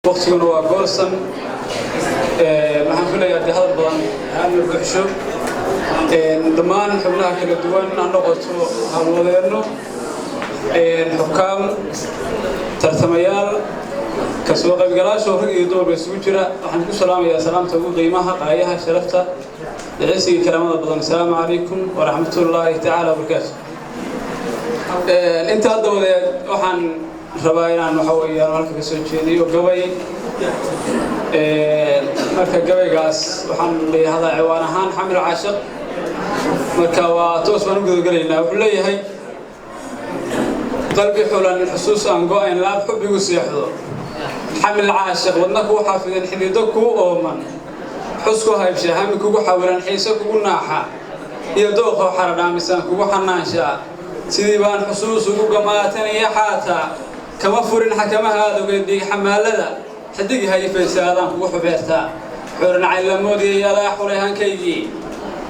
وقتنا وقرصن maxaan filayaa dad badan aan buuxsho dhammaan xubnaha kala duwan aan noqoto hawladeeno xukaam tartamayaal ka soo qaybgalaasho rag iyo dumar isugu jira waxaan ku salaamayaa salaamta ugu qiimaha qaayaha sharafta ciisiga karaamada badan assalaamu calaykum wa rahmatullaahi ta'ala wa barakaatuh inta dawladeed waxaan rabaa inaan waxa weeyaan halka ka soo jeediyo gabay marka gabaygaas waxaan leeyahay ciwaan ahaan xamil caashiq marka waa toos baan u gudagalaynaa wuxuu leeyahay qalbi xulan xusuus aan go'ayn laab xubbigu seexdo xamil caashiq wadna ku xafidan xidido ku ooman xusku haybsha hami kugu xawilan xiiso kugu naaxa iyo dooqo xaradhaamisan kugu xanaansha sidii baan xusuus ugu gamaatanaya xaata kama furin xakamahaada ogeedig xamaalada حديقي هاي فيسادان كوخ بيرتا حورن عيلمودي يا لا خليهان كيدي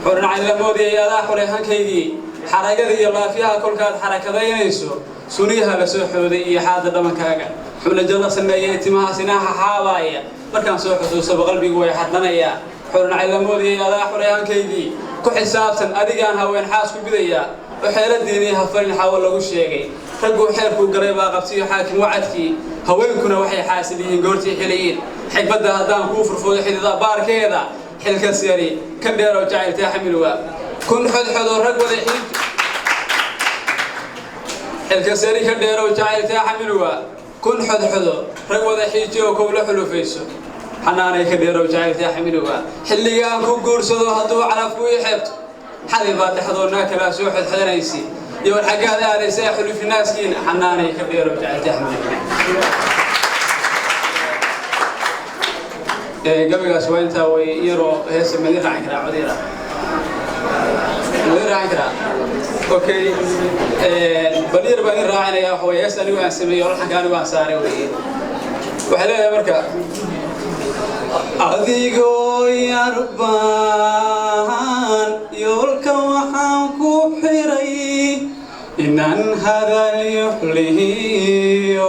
حورن عيلمودي يا لا خليهان كيدي حركتي الله فيها كل كاد حركتينيسو سوريها لسو خودي iyo xaada dhamankaaga xubna jada sameeyay timaha sinaha xaabaaya markaan soo xusuusto qalbigu way xadlanaya xurun caylamoodii ila xurayaan keydii ku xisaabtan adigaan haween xaas ku bidaya waxeeladiinii hafarin xawal lagu sheegay raggu xeerku garay baa qabsiyo xaakim wacadkii haweenkuna waxay xaasidiin goortii xiliin xibada hadaan ku furfoodo xidida baarkeeda xilka siyari ka dheero jacaylta xamilwa kun xodxodo rag wada xiid xilka siyari ka dheero jacaylta xamilwa kun xodxodo rag wada xiijo oo kowla xulufayso xanaanay ka dheero jacaylta xamilwa xilligaan ku guursado haduu calafku ii xeebto xalay baa dhaxdoona kala soo xidxadanaysi iyo xagaada aadaysa xulufi naaskiin xanaanay ka dheero jacaylta xamilwa gabaygaas waa inta way yaro heesa meel raacan kara codira meel raacan kara okay banir baan raacanaya waxa way heesa anigu aan sameeyo halkan anigu aan saaray way waxa leeyahay marka adigoo yarbaan yoolka waxaan ku xiray inaan hadal yuhliyo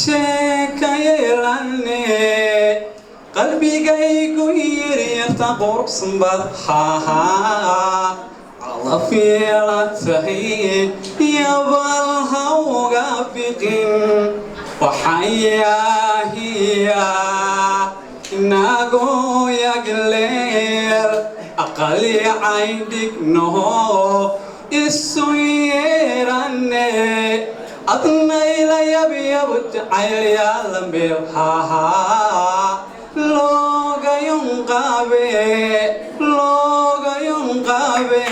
sheekayelane qalbigaygu yarta qorsan bad Allah fiilatahay yabal hawga biqin waxayahiya nago yagleel aqali ayndigno isu yeerane adna ila yabyabut ayyalambil loga yunqabe